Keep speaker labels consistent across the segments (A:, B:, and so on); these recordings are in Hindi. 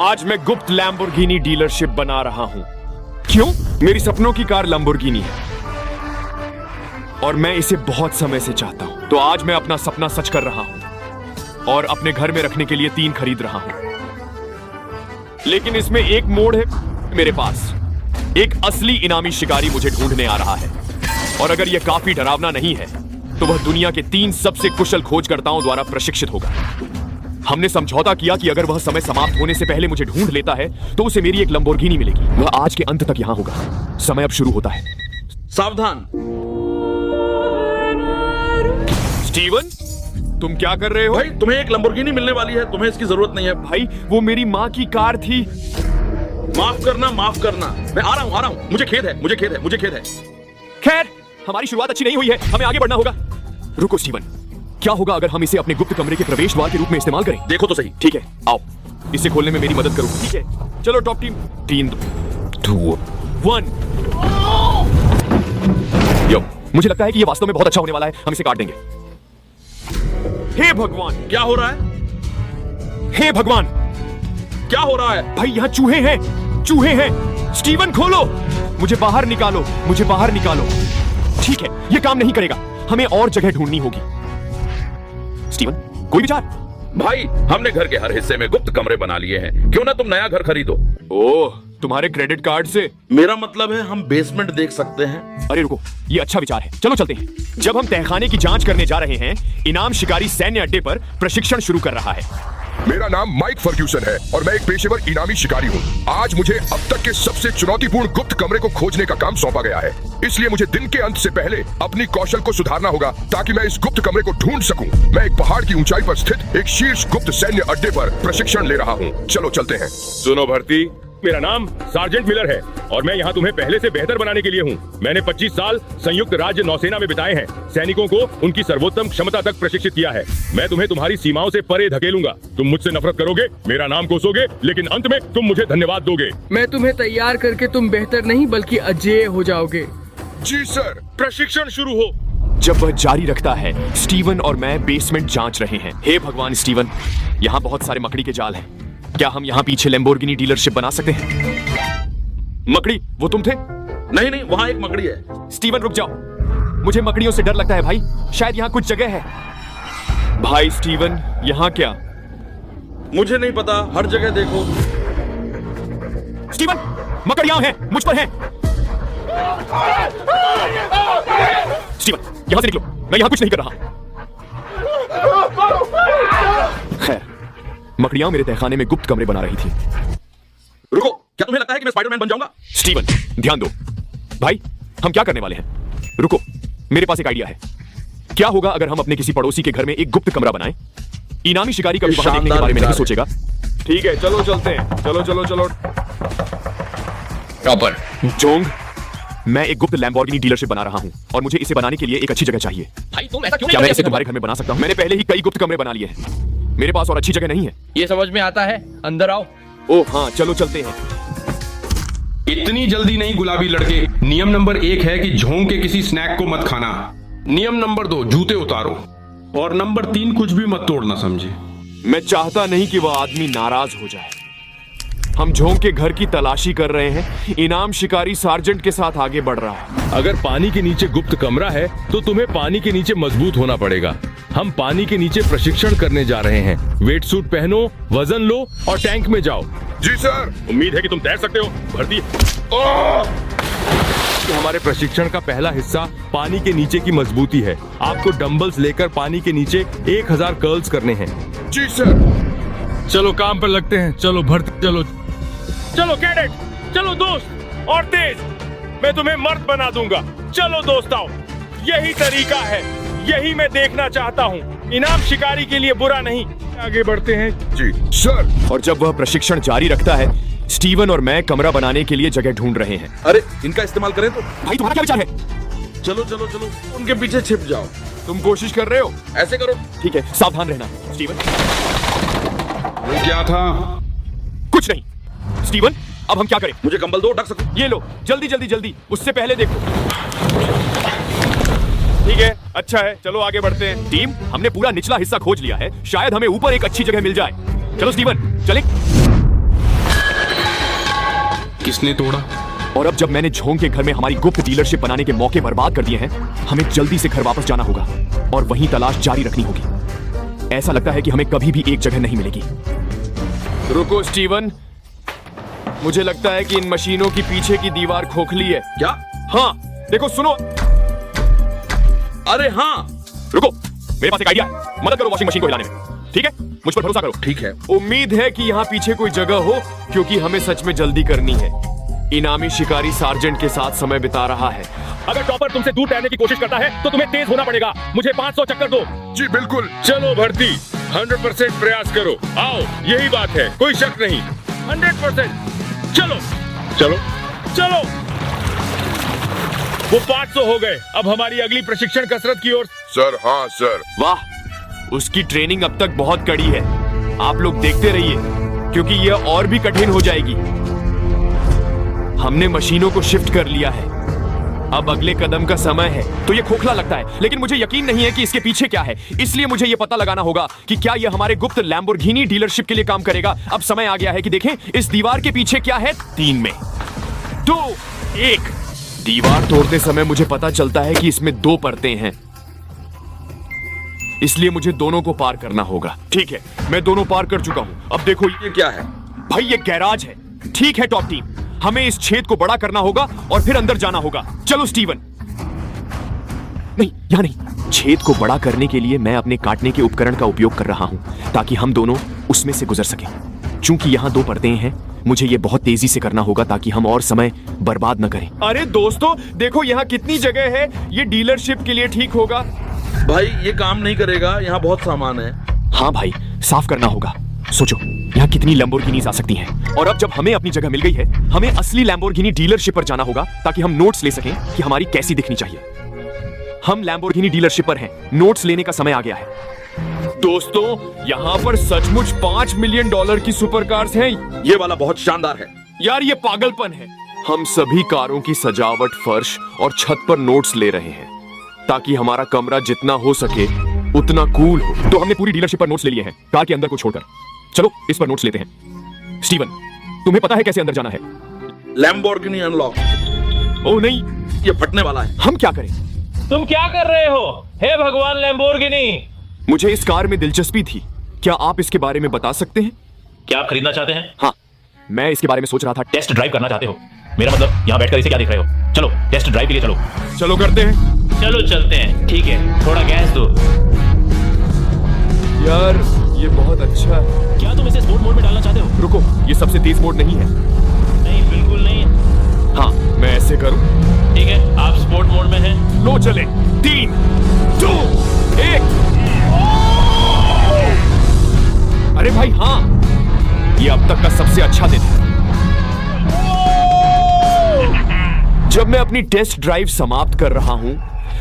A: आज मैं गुप्त लैम्बोर्गिनी डीलरशिप बना रहा हूं। क्यों? मेरी सपनों की कार लैम्बोर्गिनी है और मैं इसे बहुत समय से चाहता हूं। तो आज मैं अपना सपना सच कर रहा हूं और अपने घर में रखने के लिए 3 खरीद रहा हूं। लेकिन इसमें एक मोड़ है मेरे पास। एक असली इनामी शिकारी मुझे ढूंढने आ रहा है और अगर यह काफी डरावना नहीं है तो वह दुनिया के 3 सबसे कुशल खोजकर्ताओं द्वारा प्रशिक्षित होगा। हमने समझौता किया कि अगर वह समय समाप्त होने से पहले मुझे ढूंढ लेता है तो उसे मेरी एक लैम्बोर्गिनी मिलेगी। वह आज के अंत तक यहां होगा। समय अब शुरू होता है।
B: सावधान।
A: स्टीवन, तुम क्या कर रहे हो?
B: भाई, तुम्हें एक लैम्बोर्गिनी मिलने वाली है, तुम्हें इसकी जरूरत नहीं है।
A: भाई, वो मेरी माँ की कार थी।
B: माफ करना, माफ करना। मैं आ रहा हूँ। मुझे खेद है।
A: खैर, हमारी शुरुआत अच्छी नहीं हुई है, हमें आगे बढ़ना होगा। रुको स्टीवन, क्या होगा अगर हम इसे अपने गुप्त कमरे के प्रवेश द्वार के रूप में इस्तेमाल करें?
B: देखो तो सही।
A: ठीक है, आओ इसे खोलने में मेरी मदद करो। ठीक है, चलो टॉप टीम। 3, 2, 1। यो, मुझे लगता है कि ये वास्तव में बहुत अच्छा होने वाला है। हम इसे काट देंगे। हे भगवान,
B: क्या हो रहा है?
A: हे भगवान,
B: क्या हो रहा है?
A: भाई यहाँ चूहे हैं। स्टीवन, खोलो, मुझे बाहर निकालो। ठीक है, ये काम नहीं करेगा, हमें और जगह ढूंढनी होगी। स्टीवन, कोई विचार?
B: भाई, हमने घर के हर हिस्से में गुप्त कमरे बना लिए हैं, क्यों ना तुम नया घर खरीदो।
A: ओह, तुम्हारे क्रेडिट कार्ड से?
B: मेरा मतलब है हम बेसमेंट देख सकते हैं।
A: अरे रुको, ये अच्छा विचार है, चलो चलते हैं। जब हम तहखाने की जांच करने जा रहे हैं, इनाम शिकारी सैन्य अड्डे पर प्रशिक्षण शुरू कर रहा है।
C: मेरा नाम माइक फर्ग्यूसन है और मैं एक पेशेवर इनामी शिकारी हूँ। आज मुझे अब तक के सबसे चुनौतीपूर्ण गुप्त कमरे को खोजने का काम सौंपा गया है, इसलिए मुझे दिन के अंत से पहले अपनी कौशल को सुधारना होगा ताकि मैं इस गुप्त कमरे को ढूंढ सकूं। मैं एक पहाड़ की ऊंचाई पर स्थित एक शीर्ष गुप्त सैन्य अड्डे पर प्रशिक्षण ले रहा हूँ। चलो चलते हैं।
D: सुनो भर्ती, मेरा नाम सार्जेंट मिलर है और मैं यहाँ तुम्हें पहले से बेहतर बनाने के लिए हूँ। मैंने 25 साल संयुक्त राज्य नौसेना में बिताए हैं। सैनिकों को उनकी सर्वोत्तम क्षमता तक प्रशिक्षित किया है। मैं तुम्हें तुम्हारी सीमाओं से परे धकेलूंगा। तुम मुझसे नफरत करोगे, मेरा नाम कोसोगे, लेकिन अंत में तुम मुझे धन्यवाद दोगे।
E: मैं तुम्हें तैयार करके तुम बेहतर नहीं बल्कि अजेय हो जाओगे।
C: जी सर।
D: प्रशिक्षण शुरू हो।
A: जब वह जारी रखता है, स्टीवन और मैं बेसमेंट जांच रहे हैं। हे भगवान स्टीवन, यहाँ बहुत सारे मकड़ी के जाल हैं। क्या हम यहाँ पीछे लैम्बोर्गिनी डीलरशिप बना सकते हैं? मकड़ी, वो तुम थे?
B: नहीं, वहाँ एक मकड़ी है।
A: स्टीवन, रुक जाओ, मुझे मकड़ियों से डर लगता है भाई। शायद यहाँ कुछ जगह है। भाई स्टीवन, यहाँ क्या?
B: मुझे नहीं पता, हर जगह देखो।
A: स्टीवन, मकड़ियां हैं, मुझ पर हैं। स्टीवन, यहां से निकलो, मैं यहां कुछ नहीं कर रहा। खैर, मकड़ियां मेरे तहखाने में गुप्त कमरे बना रही थी।
B: रुको, क्या तुम्हें लगता है कि मैं स्पाइडरमैन बन जाऊंगा?
A: स्टीवन, ध्यान दो। भाई, हम क्या करने वाले हैं? रुको, मेरे पास एक आइडिया है। क्या होगा अगर हम अपने किसी पड़ोसी के घर में एक गुप्त कमरा बनाएं? इनामी शिकारी कभी वहां देखने के बारे में नहीं सोचेगा। ठीक है, चलो चलते हैं। चलो।
F: प्रॉपर।
A: जोंग, मैं एक गुप्त लैम्बोर्गिनी डीलरशिप बना रहा हूं और मुझे इसे बनाने के लिए एक अच्छी जगह चाहिए।
F: भाई, तुम ऐसा क्यों
A: क्या
F: नहीं
A: मैं इसे
F: करते?
A: तुम्हारे घर में बना सकता हूं? मैंने पहले ही कई गुप्त कमरे बना लिए हैं। मेरे पास और अच्छी जगह नहीं है।
F: ये समझ में आता है, अंदर आओ।
A: ओह हाँ, चलो चलते हैं।
G: इतनी जल्दी नहीं गुलाबी लड़के। नियम नंबर 1 है कि झोंक के किसी स्नैक को मत खाना। नियम नंबर 2, जूते उतारो। और नंबर 3, कुछ भी मत तोड़ना, समझे?
A: मैं चाहता नहीं कि वह आदमी नाराज हो जाए। हम झोंक के घर की तलाशी कर रहे हैं। इनाम शिकारी सार्जेंट के साथ आगे बढ़ रहा है।
D: अगर पानी के नीचे गुप्त कमरा है तो तुम्हें पानी के नीचे मजबूत होना पड़ेगा। हम पानी के नीचे प्रशिक्षण करने जा रहे हैं। वेट सूट पहनो, वजन लो और टैंक में जाओ।
C: जी सर।
D: उम्मीद है कि तुम तैर सकते हो। भर्ती, हमारे प्रशिक्षण का पहला हिस्सा पानी के नीचे की मजबूती है। आपको डंबल्स लेकर पानी के नीचे 1000 कर्ल्स करने हैं।
C: जी सर।
D: चलो काम पर लगते हैं। चलो भर्ती, चलो कैडेट, चलो दोस्त, और तेज। मैं तुम्हें मर्द बना दूंगा। चलो दोस्त, आओ। यही तरीका है, यही मैं देखना चाहता हूँ। इनाम शिकारी के लिए बुरा नहीं। आगे बढ़ते हैं।
C: जी सर।
A: और जब वह प्रशिक्षण जारी रखता है, स्टीवन और मैं कमरा बनाने के लिए जगह ढूंढ रहे हैं।
B: अरे, इनका इस्तेमाल करें तो?
A: भाई, तुम्हारा क्या विचार है?
B: चलो, उनके पीछे छिप जाओ।
A: तुम कोशिश कर रहे हो?
B: ऐसे करो।
A: ठीक है, सावधान रहना। स्टीवन,
G: वो क्या था?
A: कुछ नहीं। स्टीवन, अब हम क्या करें?
B: मुझे कंबल दो, ढक सकूं।
A: ये लो, जल्दी, उससे पहले देखो। ठीक है, अच्छा है, चलो आगे बढ़ते हैं। टीम, हमने पूरा निचला हिस्सा खोज लिया है। शायद हमें ऊपर एक अच्छी जगह मिल जाए। चलो स्टीवन, चले।
G: किसने तोड़ा?
A: और अब जब मैंने झोंग के घर में हमारी गुप्त डीलरशिप बनाने के मौके बर्बाद कर दिए हैं, हमें जल्दी से घर वापस जाना होगा और वहीं तलाश जारी रखनी होगी। ऐसा लगता है कि हमें कभी भी एक जगह नहीं मिलेगी। रुको स्टीवन, मुझे लगता है कि इन मशीनों की पीछे की दीवार खोखली है।
B: क्या?
A: हाँ देखो, सुनो।
B: अरे हाँ,
A: रुको, मेरे पास एक आइडिया है। मदद करो वॉशिंग मशीन को हिलाने में, ठीक है? मुझ पर भरोसा करो।
B: ठीक है।
A: उम्मीद है कि यहाँ पीछे कोई जगह हो, क्योंकि हमें सच में जल्दी करनी है। इनामी शिकारी सार्जेंट के साथ समय बिता रहा है।
D: अगर टॉपर तुमसे दूर तैरने की कोशिश करता है तो तुम्हें तेज होना पड़ेगा। मुझे 500 चक्कर दो।
C: जी बिल्कुल।
D: चलो भर्ती, 100% प्रयास करो। आओ, यही बात है, कोई शक नहीं। 100%। चलो चलो चलो। वो 500 हो गए। अब हमारी अगली प्रशिक्षण कसरत की ओर।
C: सर, हाँ सर।
A: वाह, उसकी ट्रेनिंग अब तक बहुत कड़ी है। आप लोग देखते रहिए, क्योंकि यह और भी कठिन हो जाएगी। हमने मशीनों को शिफ्ट कर लिया है। अब अगले कदम का समय है। तो ये खोखला लगता है, लेकिन मुझे यकीन नहीं है कि इसके पीछे क्या है। इसलिए मुझे ये पता लगाना होगा कि क्या यह हमारे गुप्त लैम्बोर्गिनी डीलरशिप के लिए काम करेगा। अब समय आ गया है कि देखें इस दीवार के पीछे क्या है। 3 में 2 1। दीवार तोड़ते समय मुझे पता चलता है कि इसमें 2 परतें हैं, इसलिए मुझे दोनों को पार करना होगा। ठीक है, मैं दोनों पार कर चुका हूं। अब देखो
B: ये क्या है?
A: भाई, ये गैराज है। ठीक है टॉप टीम, हमें इस छेद को बड़ा करना होगा और फिर अंदर जाना होगा। चलो स्टीवन। नहीं, यहां नहीं। छेद को बड़ा करने के लिए मैं अपने काटने के उपकरण का उपयोग कर रहा हूं, ताकि हम दोनों उसमें से गुजर सकें। चूंकि यहां 2 परतें हैं, मुझे ये बहुत तेजी से करना होगा ताकि हम और समय बर्बाद न करें। अरे दोस्तों, देखो यहाँ कितनी जगह है। ये डीलरशिप के लिए ठीक होगा।
B: भाई ये काम नहीं करेगा, यहाँ बहुत सामान है।
A: हाँ भाई, साफ करना होगा। सोचो यहाँ कितनी लैम्बोर्गिनीज आ सकती हैं। और अब जब हमें अपनी जगह मिल गई है, हमें असली लैम्बोर्गिनी डीलरशिप पर जाना होगा ताकि हम नोट्स ले सकें कि हमारी कैसी दिखनी चाहिए। हम लैम्बोर्गिनी डीलरशिप पर हैं। नोट्स लेने का समय आ गया है। दोस्तों, यहाँ पर सचमुच $5 मिलियन की सुपर कार्स हैं।
B: ये वाला बहुत शानदार है।
A: यार ये पागलपन है। हम सभी कारों की सजावट, फर्श और छत पर नोट्स ले रहे हैं ताकि हमारा कमरा जितना हो सके उतना कूल हो। तो हमने पूरी डीलरशिप पर नोट्स ले लिए हैं, कार के अंदर को छोड़कर। चलो इस पर नोट्स लेते हैं। स्टीवन, तुम्हें पता है कैसे अंदर जाना है?
B: Lamborghini unlock.
A: ओह नहीं,
B: ये फटने वाला है।
A: हम क्या करें?
F: तुम क्या कर रहे हो? हे भगवान लैम्बोर्गिनी!
A: मुझे इस कार में दिलचस्पी थी। क्या आप इसके बारे में बता सकते हैं?
F: क्या आप खरीदना चाहते हैं?
A: हाँ, मैं इसके बारे में सोच रहा था।
F: टेस्ट ड्राइव करना चाहते हो? मेरा मतलब यहाँ बैठकर इसे क्या देख रहे हो? चलो टेस्ट ड्राइव के लिए चलो।
A: चलो करते हैं।
F: चलो चलते हैं। ठीक है, थोड़ा गैस दो।
A: यार ये बहुत अच्छा है।
F: क्या तुम इसे स्पोर्ट मोड में डालना चाहते हो?
A: रुको, ये सबसे तेज मोड नहीं है।
F: नहीं, बिल्कुल नहीं।
A: हाँ, मैं ऐसे करूं।
F: ठीक है, आप स्पोर्ट मोड में हैं।
A: लो चले। 3 2 1। अरे भाई हाँ, ये अब तक का सबसे अच्छा दिन है। जब मैं अपनी टेस्ट ड्राइव समाप्त कर रहा हूं,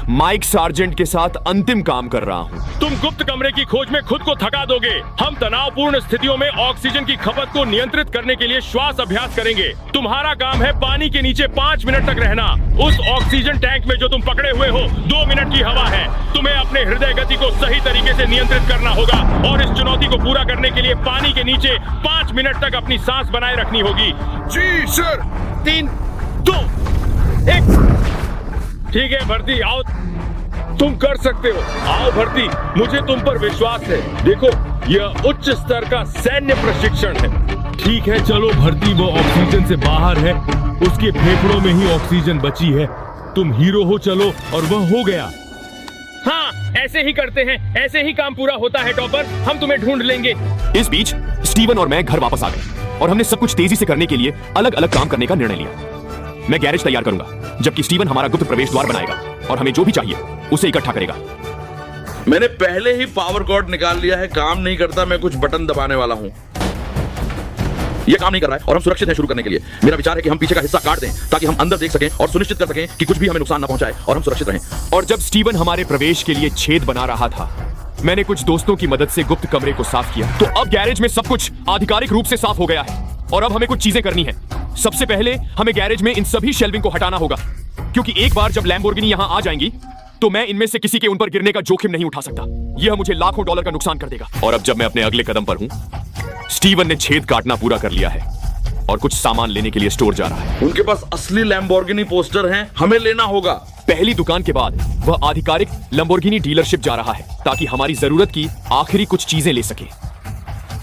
A: माइक सार्जेंट के साथ अंतिम काम कर रहा हूं।
D: तुम गुप्त कमरे की खोज में खुद को थका दोगे। हम तनावपूर्ण स्थितियों में ऑक्सीजन की खपत को नियंत्रित करने के लिए श्वास अभ्यास करेंगे। तुम्हारा काम है पानी के नीचे 5 मिनट तक रहना। उस ऑक्सीजन टैंक में जो तुम पकड़े हुए हो 2 मिनट की हवा है। तुम्हें अपने हृदय गति को सही तरीके से नियंत्रित करना होगा और इस चुनौती को पूरा करने के लिए पानी के नीचे 5 मिनट तक अपनी सांस बनाए रखनी होगी।
C: जी सर।
D: 3 2 1। ठीक है भर्ती, आओ, तुम कर सकते हो। आओ भर्ती, मुझे तुम पर विश्वास है। देखो, यह उच्च स्तर का सैन्य प्रशिक्षण है। ठीक है, चलो भर्ती, वो ऑक्सीजन से बाहर है। उसके फेफड़ों में ही ऑक्सीजन बची है। तुम हीरो हो, चलो। और वह हो गया। हाँ, ऐसे ही करते हैं। ऐसे ही काम पूरा होता है टॉपर। हम तुम्हें ढूंढ लेंगे।
A: इस बीच स्टीवन और मैं घर वापस आ गए और हमने सब कुछ तेजी से करने के लिए अलग अलग काम करने का निर्णय लिया। मैं गैरेज तैयार करूंगा, जबकि स्टीवन हमारा गुप्त प्रवेश द्वार बनाएगा और हमें जो भी चाहिए उसे इकट्ठा करेगा।
B: मैंने पहले ही पावर कॉर्ड निकाल लिया है। काम नहीं करता। मैं कुछ बटन दबाने वाला हूं। यह काम नहीं कर रहा है और हम सुरक्षित हैं शुरू करने के लिए। मेरा विचार है कि हम पीछे का हिस्सा काट दें ताकि हम अंदर देख सकें और सुनिश्चित कर सकें कि कुछ भी हमें नुकसान न पहुंचाए और हम सुरक्षित रहें।
A: और जब स्टीवन हमारे प्रवेश के लिए छेद बना रहा था, मैंने कुछ दोस्तों की मदद से गुप्त कमरे को साफ किया। तो अब गैरेज में सब कुछ आधिकारिक रूप से साफ हो गया है और अब हमें कुछ चीजें करनी है। सबसे पहले हमें गैरेज में इन सभी शेल्विंग को हटाना होगा, क्योंकि एक बार जब लैम्बोर्गिनी यहां आ जाएंगी तो मैं इनमें से किसी के उन पर गिरने का जोखिम नहीं उठा सकता। यह मुझे लाखों डॉलर का नुकसान कर देगा। और अब जब मैं अपने अगले कदम पर हूं, स्टीवन ने छेद काटना पूरा कर लिया है। और कुछ सामान लेने के लिए स्टोर जा रहा है।
B: उनके पास असली लैम्बोर्गिनी पोस्टर हैं, हमें लेना होगा।
A: पहली दुकान के बाद वह आधिकारिक लंबोर्गिनी डीलरशिप जा रहा है ताकि हमारी जरूरत की आखिरी कुछ चीजें ले सके।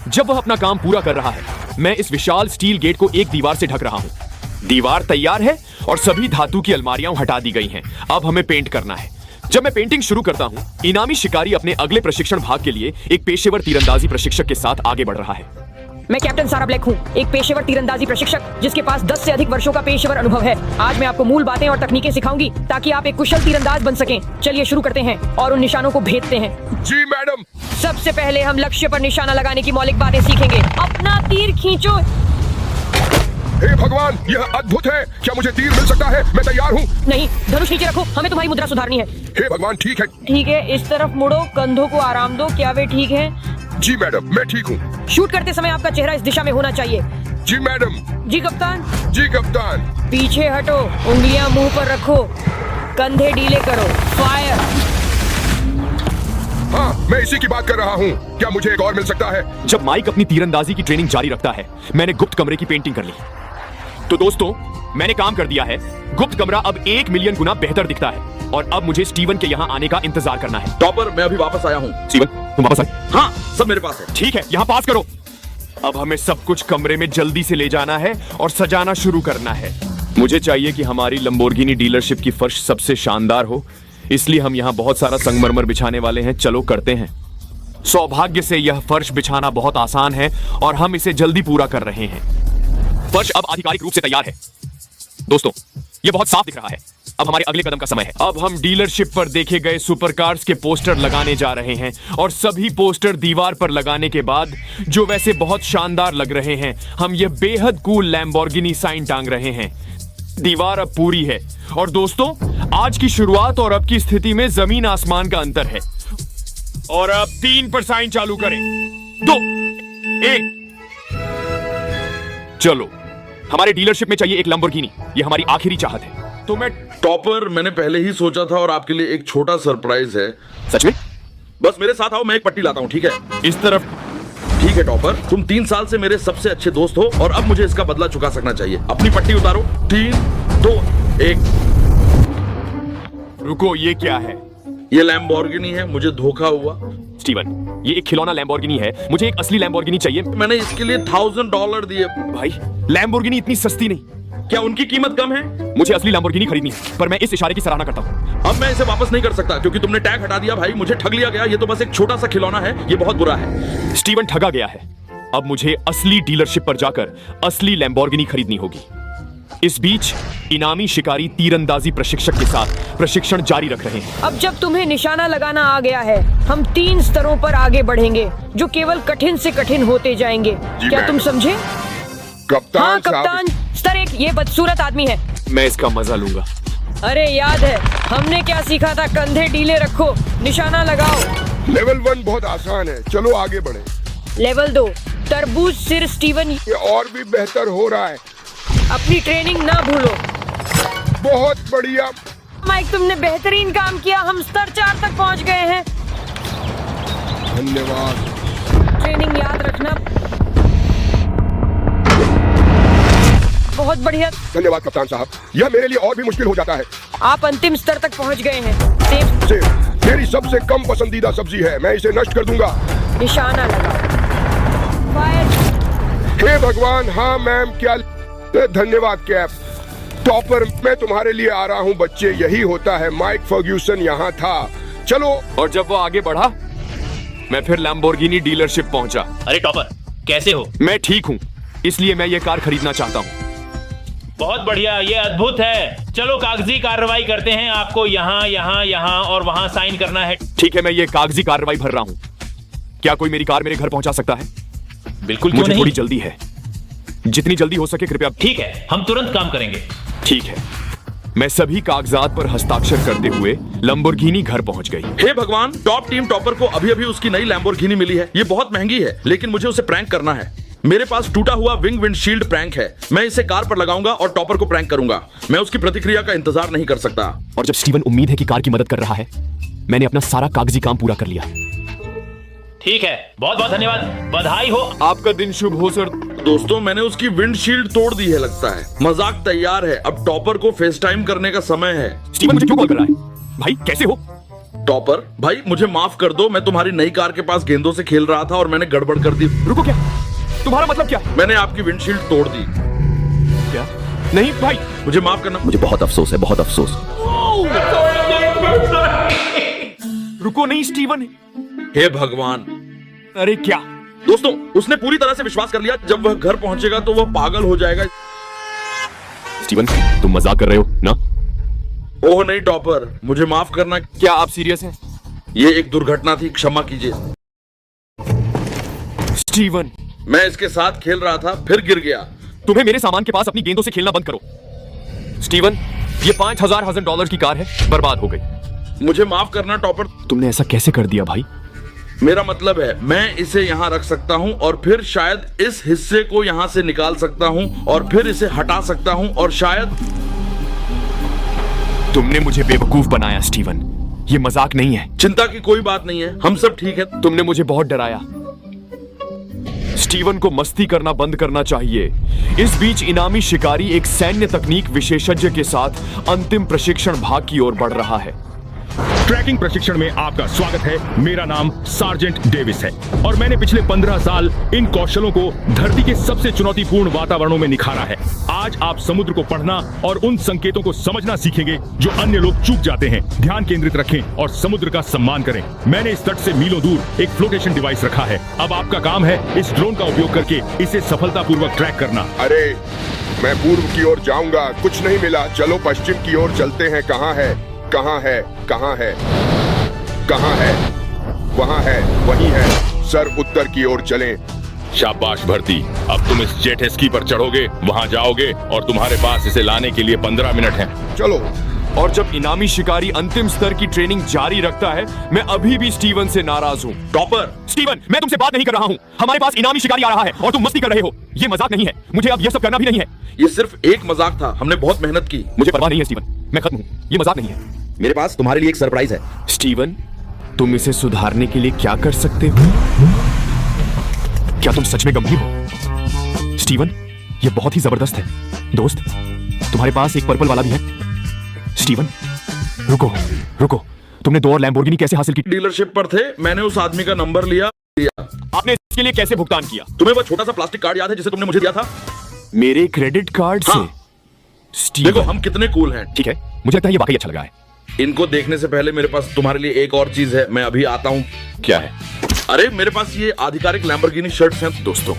A: जब वह अपना काम पूरा कर रहा है, मैं इस विशाल स्टील गेट को एक दीवार से ढक रहा हूं। दीवार तैयार है और सभी धातु की अलमारियां हटा दी गई हैं। अब हमें पेंट करना है। जब मैं पेंटिंग शुरू करता हूं, इनामी शिकारी अपने अगले प्रशिक्षण भाग के लिए एक पेशेवर तीरंदाजी प्रशिक्षक के साथ आगे बढ़ रहा है।
H: मैं कैप्टन सारा ब्लैक हूँ, एक पेशेवर तीरंदाजी प्रशिक्षक जिसके पास 10 से अधिक वर्षों का पेशेवर अनुभव है। आज मैं आपको मूल बातें और तकनीकें सिखाऊंगी ताकि आप एक कुशल तीरंदाज बन सकें। चलिए शुरू करते हैं और उन निशानों को भेदते हैं।
C: जी मैडम।
H: सबसे पहले हम लक्ष्य पर निशाना लगाने की मौलिक बातें सीखेंगे। अपना तीर खींचो।
C: हे भगवान, यह अद्भुत है। क्या मुझे तीर मिल सकता है? मैं तैयार हूँ।
H: नहीं, धनुष नीचे रखो, हमें तुम्हारी मुद्रा सुधारनी है।
C: हे भगवान, ठीक है।
H: ठीक है, इस तरफ मुड़ो, कंधों को आराम दो। क्या वे ठीक है?
C: जी मैडम, मैं ठीक हूँ।
H: शूट करते समय आपका चेहरा इस दिशा में होना चाहिए।
C: जी मैडम।
H: जी कप्तान।
C: जी कप्तान।
H: पीछे हटो, उंगलियां मुंह पर रखो, कंधे ढीले करो। फायर।
C: हाँ, मैं इसी की बात कर रहा हूँ। क्या मुझे एक और मिल सकता है?
A: जब माइक अपनी तीरंदाजी की ट्रेनिंग जारी रखता है, मैंने गुप्त कमरे की पेंटिंग कर ली। तो दोस्तों, मैंने काम कर दिया है। गुप्त कमरा अब 1 मिलियन गुना बेहतर दिखता है और अब मुझे स्टीवन के यहाँ आने का इंतजार करना है।
B: टॉपर, मैं अभी वापस आया हूँ।
A: स्टीवन, तुम वापस आए?
B: हाँ, सब मेरे पास है।
A: ठीक है, यहाँ पास करो। अब हमें सब कुछ कमरे में जल्दी से ले जाना है और सजाना शुरू करना है। मुझे चाहिए कि हमारी लंबोर्गिनी डीलरशिप की फर्श सबसे शानदार हो, इसलिए हम यहाँ बहुत सारा संगमरमर बिछाने वाले हैं। चलो करते हैं। सौभाग्य से यह फर्श बिछाना बहुत आसान है और हम इसे जल्दी पूरा कर रहे हैं। फर्श अब आधिकारिक रूप से तैयार है। दोस्तों, यह बहुत साफ दिख रहा है। अब हमारे अगले कदम का समय है। अब हम डीलरशिप पर देखे गए सुपरकार्स के पोस्टर लगाने जा रहे हैं और सभी पोस्टर दीवार पर लगाने के बाद, जो वैसे बहुत शानदार लग रहे हैं, हम ये बेहद कूल लैम्बोर्गिनी साइन टांग रहे हैं। दीवार अब पूरी है और दोस्तों, आज की शुरुआत और अब की स्थिति में जमीन आसमान का अंतर है। और अब 3 पर साइन चालू करें। 2, 1। चलो, हमारे डीलरशिप में चाहिए एक लंबोर्गिनी। ये हमारी आखिरी चाहत है। तो मैं
B: टॉपर, मैंने पहले ही सोचा था और आपके लिए एक छोटा सरप्राइज है।
A: सच में?
B: बस मेरे साथ आओ, मैं एक पट्टी लाता हूँ। ठीक है?
A: इस तरफ।
B: ठीक है टॉपर, तुम 3 साल से मेरे सबसे अच्छे दोस्त हो और अब मुझे इसका बदला चुका सकना चाहिए। अपनी पट्टी उतारो। 3, 2, 1।
A: रुको, ये क्या है?
B: ये लैम्बोर्गिनी है। मुझे धोखा हुआ।
A: स्टीवन, ये एक खिलौना लैम्बोर्गिनी है। मुझे एक असली लैम्बोर्गिनी चाहिए।
B: मैंने इसके लिए $1000 दिए।
A: भाई, लैम्बोर्गिनी इतनी सस्ती नहीं।
B: क्या उनकी कीमत कम है?
A: मुझे असली लैम्बोर्गिनी खरीदनी है, पर मैं इस इशारे की सराहना करता हूँ।
B: अब मैं इसे वापस नहीं कर सकता क्योंकि तुमने टैग हटा दिया। भाई, मुझे ठग लिया गया। ये तो बस एक छोटा सा खिलौना है। ये बहुत बुरा है।
A: स्टीवन ठगा गया है। अब मुझे असली डीलरशिप पर जाकर असली लैम्बोर्गिनी खरीदनी होगी। इस बीच इनामी शिकारी तीरंदाजी प्रशिक्षक के साथ प्रशिक्षण जारी रख रहे हैं।
H: अब जब तुम्हें निशाना लगाना आ गया है, हम 3 स्तरों पर आगे बढ़ेंगे जो केवल कठिन से कठिन होते जाएंगे। क्या तुम समझे?
C: कप्तान
H: हाँ
C: साहब।
H: कप्तान। स्तर 1, ये बदसूरत आदमी है।
A: मैं इसका मजा लूंगा।
H: अरे याद है हमने क्या सीखा था? कंधे ढीले रखो, निशाना लगाओ।
C: लेवल 1 बहुत आसान है। चलो आगे बढ़े।
H: लेवल 2, तरबूज सिर स्टीवन।
C: ये और भी बेहतर हो रहा है।
H: अपनी ट्रेनिंग ना भूलो।
C: बहुत बढ़िया।
H: माइक, तुमने बेहतरीन काम किया। हम स्तर 4 तक पहुंच गए हैं।
C: धन्यवाद।
H: ट्रेनिंग याद रखना। बहुत बढ़िया।
C: धन्यवाद कप्तान साहब। यह मेरे लिए और भी मुश्किल हो जाता है।
H: आप अंतिम स्तर तक पहुंच गए हैं। सेब
C: सेब मेरी सबसे कम पसंदीदा सब्जी है। मैं इसे नष्ट कर दूंगा।
H: निशाना लगाओ। फायर।
C: हे भगवान, हाँ मैम। क्या धन्यवाद कैप। टॉपर, मैं तुम्हारे लिए आ रहा हूँ बच्चे। यही होता है। माइक फर्ग्यूसन यहाँ था। चलो।
A: और जब वो आगे बढ़ा, मैं फिर लैम्बोर्गिनी डीलरशिप पहुंचा।
F: अरे टॉपर, कैसे हो?
A: मैं ठीक हूँ, इसलिए मैं ये कार खरीदना चाहता हूँ।
F: बहुत बढ़िया, ये अद्भुत है। चलो कागजी कार्रवाई करते हैं। आपको यहाँ यहाँ यहाँ और वहाँ साइन करना है।
A: ठीक है, मैं ये कागजी कार्रवाई भर रहा हूँ। क्या कोई मेरी कार मेरे घर पहुंचा सकता है?
F: बिल्कुल क्यों
A: मुझे
F: नहीं?
A: थोड़ी जल्दी है। जितनी जल्दी हो सके कृपया।
F: ठीक है, हम तुरंत काम करेंगे।
A: ठीक है। मैं सभी कागजात पर हस्ताक्षर करते हुए लंबोर्गिनी घर पहुंच गई।
B: हे भगवान, टॉप टीम टॉपर को अभी अभी उसकी नई लैम्बोर्गिनी मिली है। ये बहुत महंगी है, लेकिन मुझे उसे प्रैंक करना है। मेरे पास टूटा हुआ विंग विंडशील्ड प्रैंक है। मैं इसे कार पर लगाऊंगा और टॉपर को प्रैंक करूंगा। मैं उसकी प्रतिक्रिया का इंतजार नहीं कर सकता।
A: और जब स्टीवन उम्मीद है कि कार की मदद कर रहा है, मैंने अपना सारा कागजी काम पूरा कर लिया।
F: ठीक है, बहुत बहुत धन्यवाद, बधाई हो।
A: आपका दिन शुभ हो सर।
B: दोस्तों मैंने उसकी विंडशील्ड तोड़ दी है लगता है। मजाक तैयार है, अब टॉपर को फेस टाइम करने का समय है।
A: स्टीवन मुझे क्यों कॉल कर रहा है? भाई कैसे हो?
B: टॉपर भाई मुझे माफ कर दो, मैं तुम्हारी नई कार के पास गेंदों से खेल रहा था और मैंने गड़बड़ कर दी।
A: रुको, क्या तुम्हारा मतलब क्या है?
B: मैंने आपकी विंडशील्ड तोड़ दी।
A: क्या? नहीं भाई,
B: मुझे माफ करना, मुझे बहुत अफसोस है, बहुत अफसोस।
A: रुको, नहीं स्टीवन।
B: हे भगवान।
A: अरे क्या?
B: दोस्तों उसने पूरी तरह से विश्वास कर लिया, जब वह घर पहुंचेगा तो वह पागल हो जाएगा।
A: स्टीवन तुम मजाक कर रहे हो ना?
B: ओह नहीं टॉपर, मुझे माफ करना।
A: क्या आप सीरियस हैं?
B: ये एक दुर्घटना थी, क्षमा कीजिए।
A: स्टीवन
B: मैं इसके साथ खेल रहा था, फिर गिर गया।
A: तुम्हें मेरे सामान के पास अपनी गेंदों से खेलना बंद करो। स्टीवन ये $5,000 की कार है, बर्बाद हो गई।
B: मुझे माफ करना टॉपर।
A: तुमने ऐसा कैसे कर दिया भाई?
B: मेरा मतलब है मैं इसे यहाँ रख सकता हूँ और फिर शायद इस हिस्से को यहाँ से निकाल सकता हूँ और फिर इसे हटा सकता हूँ और शायद।
A: तुमने मुझे बेवकूफ बनाया स्टीवन, ये मजाक नहीं है।
B: चिंता की कोई बात नहीं है, हम सब ठीक है।
A: तुमने मुझे बहुत डराया। स्टीवन को मस्ती करना बंद करना चाहिए। इस बीच इनामी शिकारी एक सैन्य तकनीक विशेषज्ञ के साथ अंतिम प्रशिक्षण भाग की ओर बढ़ रहा है।
D: ट्रैकिंग प्रशिक्षण में आपका स्वागत है। मेरा नाम सार्जेंट डेविस है और मैंने पिछले 15 साल इन कौशलों को धरती के सबसे चुनौतीपूर्ण वातावरणों में निखारा है। आज आप समुद्र को पढ़ना और उन संकेतों को समझना सीखेंगे जो अन्य लोग चूक जाते हैं। ध्यान केंद्रित रखें और समुद्र का सम्मान करें। मैंने इस तट से मीलों दूर एक फ्लोटेशन डिवाइस रखा है। अब आपका काम है इस ड्रोन का उपयोग करके इसे सफलतापूर्वक ट्रैक करना।
C: अरे मैं पूर्व की ओर जाऊंगा, कुछ नहीं मिला। चलो पश्चिम की ओर चलते हैं। कहाँ है? कहाँ है? कहाँ है? कहाँ है? वहाँ है, वही है सर। उत्तर की ओर चलें।
D: शाबाश भर्ती, अब तुम इस जेट स्की पर चढ़ोगे, वहाँ जाओगे और तुम्हारे पास इसे लाने के लिए 15 मिनट हैं।
C: चलो।
A: और जब इनामी शिकारी अंतिम स्तर की ट्रेनिंग जारी रखता है, मैं अभी भी स्टीवन से नाराज हूँ।
B: टॉपर
A: स्टीवन मैं तुमसे बात नहीं कर रहा हूँ। हमारे पास इनामी शिकारी आ रहा है और तुम मस्ती कर रहे हो। ये मजाक नहीं है, मुझे अब ये सब करना भी नहीं है।
B: ये सिर्फ एक मजाक था, हमने बहुत मेहनत की।
A: मुझे परवाह नहीं है स्टीवन, मैं खत्म हूँ। ये मजाक नहीं है।
B: मेरे पास तुम्हारे लिए एक सरप्राइज है।
A: स्टीवन तुम इसे सुधारने के लिए क्या कर सकते हो? क्या तुम सच में गंभीर हो? स्टीवन ये बहुत ही जबरदस्त है। दोस्त तुम्हारे पास एक पर्पल वाला भी है। स्टीवन रुको रुको, तुमने 2 और लैम्बोर्गिनी कैसे हासिल की?
B: डीलरशिप पर थे, मैंने उस आदमी का नंबर लिया।
A: आपने इसके लिए कैसे भुगतान किया?
B: तुम्हें वो छोटा सा प्लास्टिक कार्ड याद है जिसे तुमने मुझे दिया था?
A: मेरे क्रेडिट कार्ड से?
B: हाँ।
A: स्टीवन
B: देखो हम कितने कूल हैं।
A: ठीक है, मुझे लगता है ये वाकई अच्छा लगा है।
B: इनको देखने से पहले मेरे पास तुम्हारे लिए एक और चीज है, मैं अभी आता हूँ।
A: क्या है?
B: अरे मेरे पास ये आधिकारिक लैम्बोर्गिनी शर्ट्स हैं।
A: दोस्तों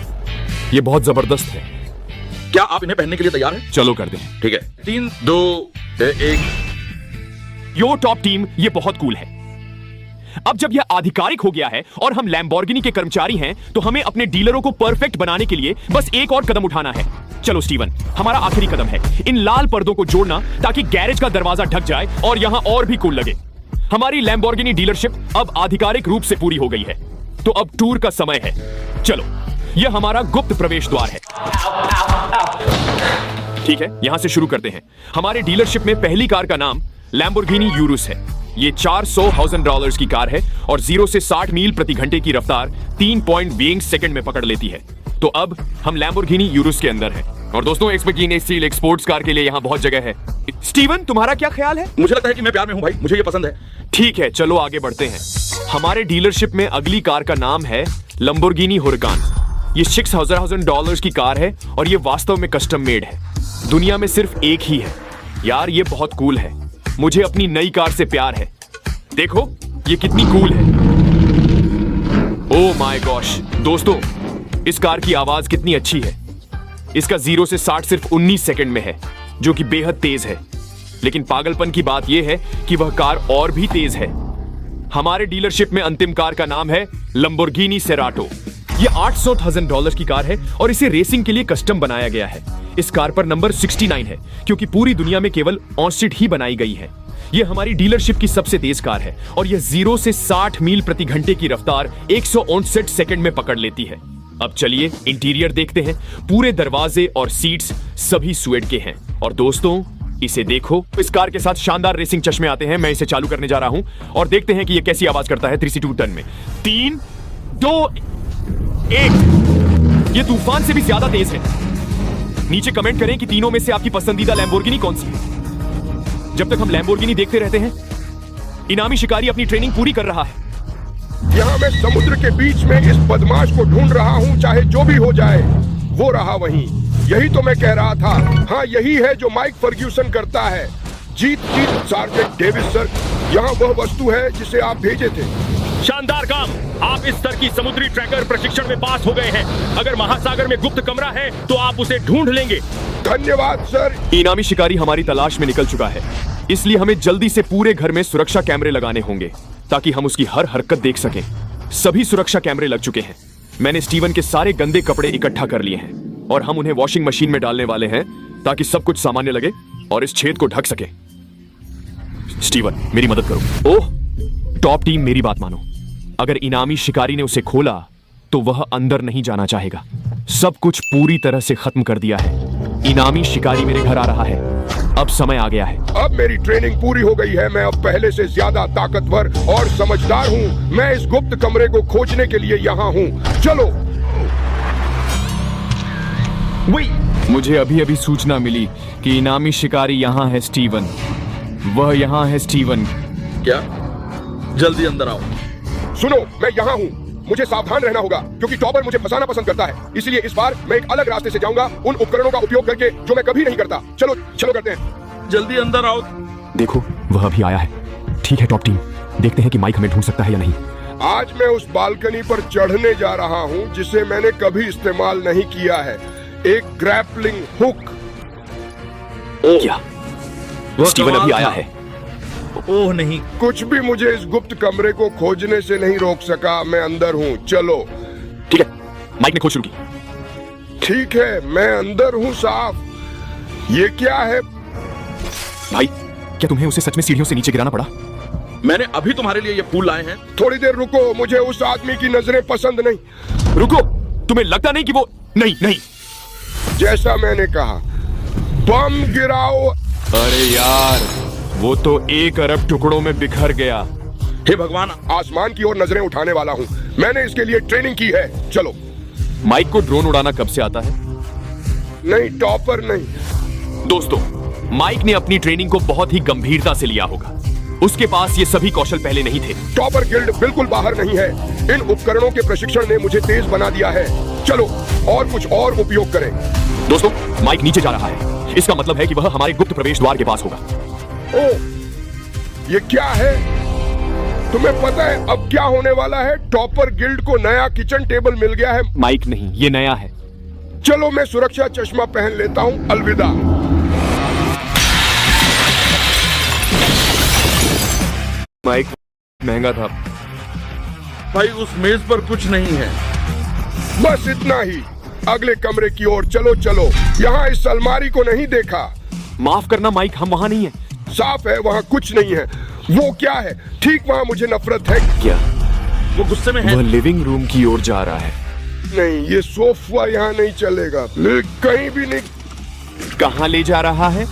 A: ये बहुत जबरदस्त है।
B: क्या आप इन्हें पहनने के लिए तैयार हैं?
A: चलो कर दें।
B: ठीक है, 3 2 1।
A: यो टॉप टीम ये बहुत कूल है। अब जब यह आधिकारिक हो गया है और हम लैम्बोर्गिनी के कर्मचारी हैं, तो हमें अपने डीलरों को परफेक्ट बनाने के लिए बस एक और कदम उठाना है। चलो स्टीवन, हमारा आखिरी कदम है इन लाल पर्दों को जोड़ना ताकि गैरेज का दरवाजा ढक जाए और यहां और भी कूल लगे। हमारी लैम्बोर्गिनी डीलरशिप अब आधिकारिक रूप से पूरी हो गई है, तो अब टूर का समय है। चलो, यह हमारा गुप्त प्रवेश द्वार है। ठीक है, यहां से शुरू करते हैं। हमारे डीलरशिप में पहली कार का नाम लैम्बोर्गिनी यूरुस है। ये $400,000 की कार है और 0 से 60 मील प्रति घंटे की रफ्तार 3.20 सेकंड में पकड़ लेती है। तो अब हम लैम्बोर्गिनी यूरुस के अंदर हैं। और दोस्तों एक्सपर्टीज स्टील एक स्पोर्ट्स कार के लिए यहाँ बहुत जगह है। स्टीवन तुम्हारा क्या ख्याल है?
B: मुझे लगता है कि मैं प्यार में हूँ भाई, मुझे ये पसंद है।
A: ठीक है, चलो आगे बढ़ते हैं। हमारे डीलरशिप में अगली कार का नाम है लैम्बोर्गिनी हुराकान। ये $6,000 की कार है और ये वास्तव में कस्टम मेड है। दुनिया में सिर्फ एक ही है। यार ये बहुत कूल है। मुझे अपनी नई कार से प्यार है। देखो ये कितनी कूल है। ओह माय गॉश दोस्तों, इस कार की आवाज कितनी अच्छी है। इसका 0 से 60 सिर्फ 19 सेकंड में है, जो कि बेहद तेज है। लेकिन पागलपन की बात यह है कि वह कार और भी तेज है। हमारे डीलरशिप में अंतिम कार का नाम है लैम्बोर्गिनी सेराटो। यह $800,000 की कार है और इसे रेसिंग के लिए कस्टम बनाया गया है। इस कार पर नंबर 69 है, क्योंकि पूरी दुनिया में केवल 69 ही बनाई गई है। यह हमारी डीलरशिप की सबसे तेज कार है और यह 0 से 60 मील प्रति घंटे की रफ्तार 159 सेकंड में पकड़ लेती है। अब चलिए इंटीरियर देखते हैं। पूरे दरवाजे और सीट्स सभी सुएड के हैं। और दोस्तों इसे देखो, इस कार के साथ शानदार रेसिंग चश्मे आते हैं। मैं इसे चालू करने जा रहा हूं और देखते हैं कि यह कैसी आवाज करता है 362 टन में। 3 2, 1। ये तूफान से भी ज्यादा तेज है। नीचे कमेंट करें कि तीनों में से आपकी पसंदीदा लैम्बोर्गिनी कौन सी है। जब तक हम लैम्बोर्गिनी देखते रहते हैं, इनामी शिकारी अपनी ट्रेनिंग पूरी कर रहा है।
C: यहाँ मैं समुद्र के बीच में इस बदमाश को ढूंढ रहा हूँ, चाहे जो भी हो जाए। वो रहा वहीं। यही तो मैं कह रहा था। हाँ, यही है जो माइक फर्ग्यूसन करता है। जीत सार्जेंट डेविस सर, यहाँ वह वस्तु है जिसे आप भेजे थे।
D: शानदार काम। आप इस स्तर की समुद्री ट्रैकर प्रशिक्षण में पास हो गए हैं। अगर महासागर में गुप्त कमरा है तो आप उसे ढूंढ लेंगे।
C: धन्यवाद सर।
A: इनामी शिकारी हमारी तलाश में निकल चुका है, इसलिए हमें जल्दी से पूरे घर में सुरक्षा कैमरे लगाने होंगे ताकि हम उसकी हर हरकत देख सकें। सभी सुरक्षा कैमरे लग चुके हैं। मैंने स्टीवन के सारे गंदे कपड़े इकट्ठा कर लिए हैं और हम उन्हें वॉशिंग मशीन में डालने वाले हैं ताकि सब कुछ सामान्य लगे और इस छेद को ढक सके। स्टीवन, मेरी मदद करो। ओह, टॉप टीम, मेरी बात मानो। अगर इनामी शिकारी ने उसे खोला तो वह अंदर नहीं जाना चाहेगा। सब कुछ पूरी तरह से खत्म कर दिया है। इनामी शिकारी मेरे घर आ रहा है। अब समय आ गया है।
C: अब मेरी ट्रेनिंग पूरी हो गई है। मैं अब पहले से ज्यादा ताकतवर और समझदार हूँ। मैं इस गुप्त कमरे को खोजने के लिए यहाँ हूँ। चलो।
A: मुझे अभी अभी सूचना मिली कि इनामी शिकारी यहाँ है। स्टीवन, वह यहाँ है। स्टीवन,
B: क्या? जल्दी अंदर आओ।
C: सुनो, मैं यहाँ हूँ। मुझे सावधान रहना होगा क्योंकि टॉपर मुझे फंसाना पसंद करता है। इसलिए इस बार मैं एक अलग रास्ते से जाऊंगा, उन उपकरणों का उपयोग करके जो मैं कभी नहीं करता। चलो चलो करते हैं।
B: जल्दी अंदर आओ।
A: देखो, वह अभी आया है। ठीक है टॉप टीम, देखते हैं कि माइक हमें ढूंढ सकता है या नहीं।
C: आज मैं उस बालकनी पर चढ़ने जा रहा हूँ जिसे मैंने कभी इस्तेमाल नहीं किया है। एक ग्रैपलिंग हुक।
A: क्या? स्टीवन अभी आया है।
B: ओह नहीं।
C: कुछ भी मुझे इस गुप्त कमरे को खोजने से नहीं रोक सका। मैं अंदर हूँ। चलो।
A: ठीक है, माइक ने खोज शुरू की।
C: ठीक है, मैं अंदर हूँ साफ। ये क्या है?
A: भाई, क्या तुम्हें उसे सच में सीढ़ियों से नीचे गिराना पड़ा?
B: मैंने अभी तुम्हारे लिए ये फूल लाए हैं।
C: थोड़ी देर रुको, मुझे उस आदमी की नजरें पसंद नहीं।
A: रुको, तुम्हें लगता नहीं कि वो... नहीं।
C: जैसा मैंने कहा, बम गिराओ।
A: अरे यार, वो तो 1 अरब टुकड़ों में बिखर गया।
B: हे भगवान।
C: आसमान की ओर नजरें उठाने वाला हूँ। मैंने इसके लिए ट्रेनिंग की है। चलो।
A: माइक को ड्रोन उड़ाना कब से आता है?
C: नहीं, टॉपर नहीं।
A: दोस्तों, माइक ने अपनी ट्रेनिंग को बहुत ही गंभीरता से लिया होगा। उसके पास ये सभी कौशल पहले नहीं थे।
C: टॉपर गिल्ड बिल्कुल बाहर नहीं है। इन उपकरणों के प्रशिक्षण ने मुझे तेज बना दिया है। चलो और कुछ और उपयोग करें।
A: दोस्तों, माइक नीचे जा रहा है। इसका मतलब है कि वह हमारे गुप्त प्रवेश द्वार के पास होगा।
C: ओह, ये क्या है? तुम्हें पता है अब क्या होने वाला है? टॉपर गिल्ड को नया किचन टेबल मिल गया है।
A: माइक नहीं, ये नया है।
C: चलो मैं सुरक्षा चश्मा पहन लेता हूँ। अलविदा।
A: माइक महंगा था
B: भाई। उस मेज पर कुछ नहीं है।
C: बस इतना ही। अगले कमरे की ओर चलो। यहाँ इस अलमारी को नहीं देखा।
A: माफ करना माइक, हम वहाँ नहीं है।
C: साफ है, वहाँ कुछ नहीं है। वो क्या है? ठीक वहाँ मुझे नफरत है।
A: क्या?
B: वो गुस्से में है।
A: वह लिविंग रूम की ओर जा रहा है।
C: नहीं, ये सोफा यहाँ नहीं चलेगा। कहीं भी नहीं।
A: कहाँ ले जा रहा है?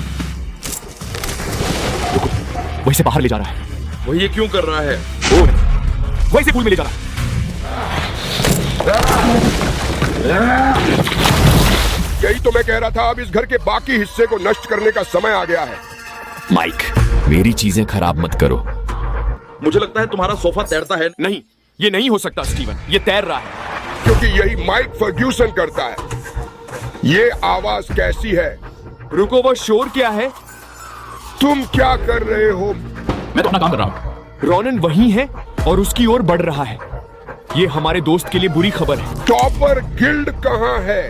A: वही से बाहर ले जा रहा है।
B: वो ये क्यों कर रहा है?
A: वही से पूल में ले जा रहा है।
C: यही तो मैं कह रहा था। अब इस घर के बाकी हिस्से को नष्ट करने का समय आ गया है।
A: माइक, मेरी चीजें खराब मत करो।
B: मुझे लगता है तुम्हारा सोफा तैरता है।
A: नहीं, ये नहीं हो सकता स्टीवन। ये तैर रहा है।
C: क्योंकि यही माइक फर्ग्यूसन करता है। ये आवाज कैसी है?
A: रुको, वो शोर क्या है?
C: तुम क्या कर रहे हो?
A: मैं तो अपना काम कर रहा हूँ। रॉनन वही है और उसकी ओर बढ़ रहा है। ये हमारे दोस्त के लिए बुरी खबर है।
C: टॉपर गिल्ड कहाँ है?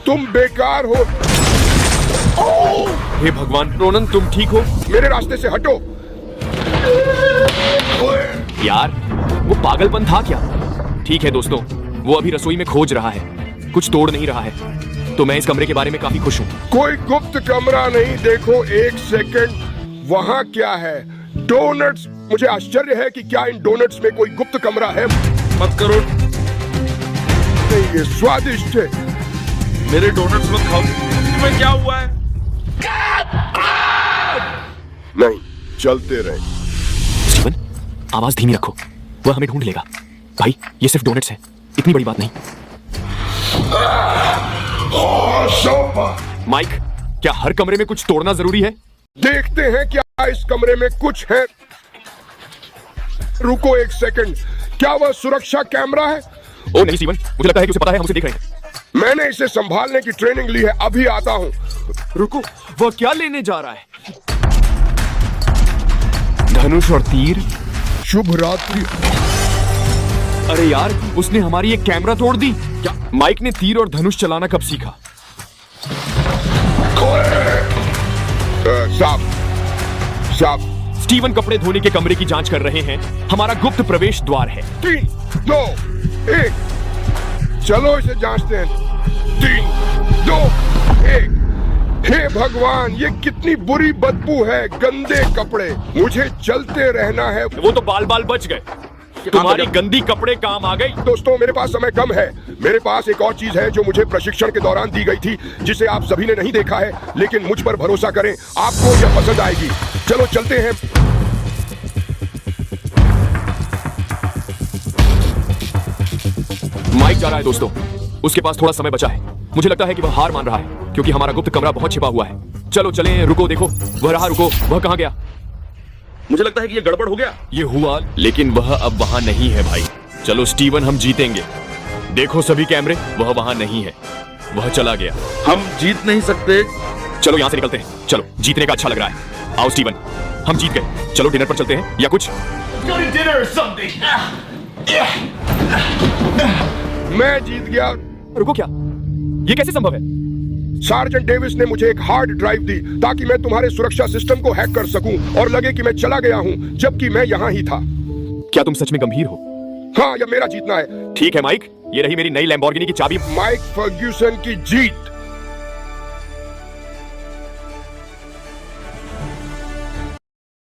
C: तुम बेकार हो।
A: हे भगवान, रोनन तुम ठीक हो?
C: मेरे रास्ते से हटो।
A: यार, वो पागलपन था क्या? ठीक है दोस्तों, वो अभी रसोई में खोज रहा है, कुछ तोड़ नहीं रहा है। तो मैं इस कमरे के बारे में काफी खुश हूँ।
C: कोई गुप्त कमरा नहीं। देखो, 1 सेकंड। वहाँ क्या है? डोनट्स। मुझे आश्चर्य है कि क्या इन डोनट्स में कोई गुप्त कमरा है।
B: मत करो।
C: नहीं, ये स्वादिष्ट है।
B: मेरे डोनट्स मत खाओ। तुम्हें क्या हुआ है?
C: नहीं, चलते रहे।
A: स्टीवन, आवाज धीमी रखो, वह हमें ढूंढ लेगा। भाई ये सिर्फ डोनेट्स है, इतनी बड़ी बात नहीं। माइक, क्या हर कमरे में कुछ तोड़ना जरूरी है?
C: देखते हैं क्या इस कमरे में कुछ है। रुको एक सेकंड, क्या वह सुरक्षा कैमरा है?
A: ओ नहीं स्टीवन, मुझे लगता है कि उसे पता है हम उसे देख रहे हैं।
C: मैंने इसे संभालने की ट्रेनिंग ली है, अभी आता हूँ।
A: रुको, वह क्या लेने जा रहा है? धनुष और तीर।
C: शुभ रात्रि।
A: अरे यार, उसने हमारी एक कैमरा तोड़ दी। क्या माइक ने तीर और धनुष चलाना कब सीखा?
C: साहब,
A: स्टीवन कपड़े धोने के कमरे की जांच कर रहे हैं। हमारा गुप्त प्रवेश द्वार है।
C: 3, 2, 1, चलो इसे जांचते हैं। 3, 2, 1। हे भगवान, ये कितनी बुरी बदबू है। गंदे कपड़े, मुझे चलते रहना है।
A: वो तो बाल बाल बच गए। तुम्हारी गंदी कपड़े काम आ गई।
C: दोस्तों, मेरे पास समय कम है। मेरे पास एक और चीज है जो मुझे प्रशिक्षण के दौरान दी गई थी, जिसे आप सभी ने नहीं देखा है, लेकिन मुझ पर भरोसा करें, आपको यह पसंद आएगी। चलो चलते हैं।
A: माइक जा रहा है दोस्तों, उसके पास थोड़ा समय बचा है। मुझे लगता है कि वह हार मान रहा है, क्योंकि हमारा गुप्त कमरा बहुत छिपा हुआ है। चलो चलें। रुको, देखो वह रहा। रुको, वह कहाँ गया?
B: मुझे लगता है कि ये गड़बड़ हो गया।
A: ये हुआ, लेकिन वह अब वहां नहीं है भाई। चलो स्टीवन, हम जीतेंगे। देखो सभी कैमरे, वह वहां नहीं है, वह चला गया।
B: हम जीत नहीं सकते।
A: चलो यहाँ से निकलते हैं। चलो, जीतने का अच्छा लग रहा है। आओ स्टीवन, हम जीत गए। चलो डिनर पर चलते हैं या कुछ।
C: मैं जीत गया।
A: रुको, क्या ये कैसे संभव है?
C: सार्जेंट डेविस ने मुझे एक हार्ड ड्राइव दी ताकि मैं तुम्हारे सुरक्षा सिस्टम को हैक कर सकूं और लगे कि मैं चला गया हूं, जबकि मैं यहां ही था।
A: क्या तुम सच में गंभीर हो?
C: हाँ, यह मेरा जीतना है।
A: ठीक है माइक, ये रही मेरी नई लैम्बोर्गिनी की चाबी।
C: माइक फर्ग्यूसन की जीत।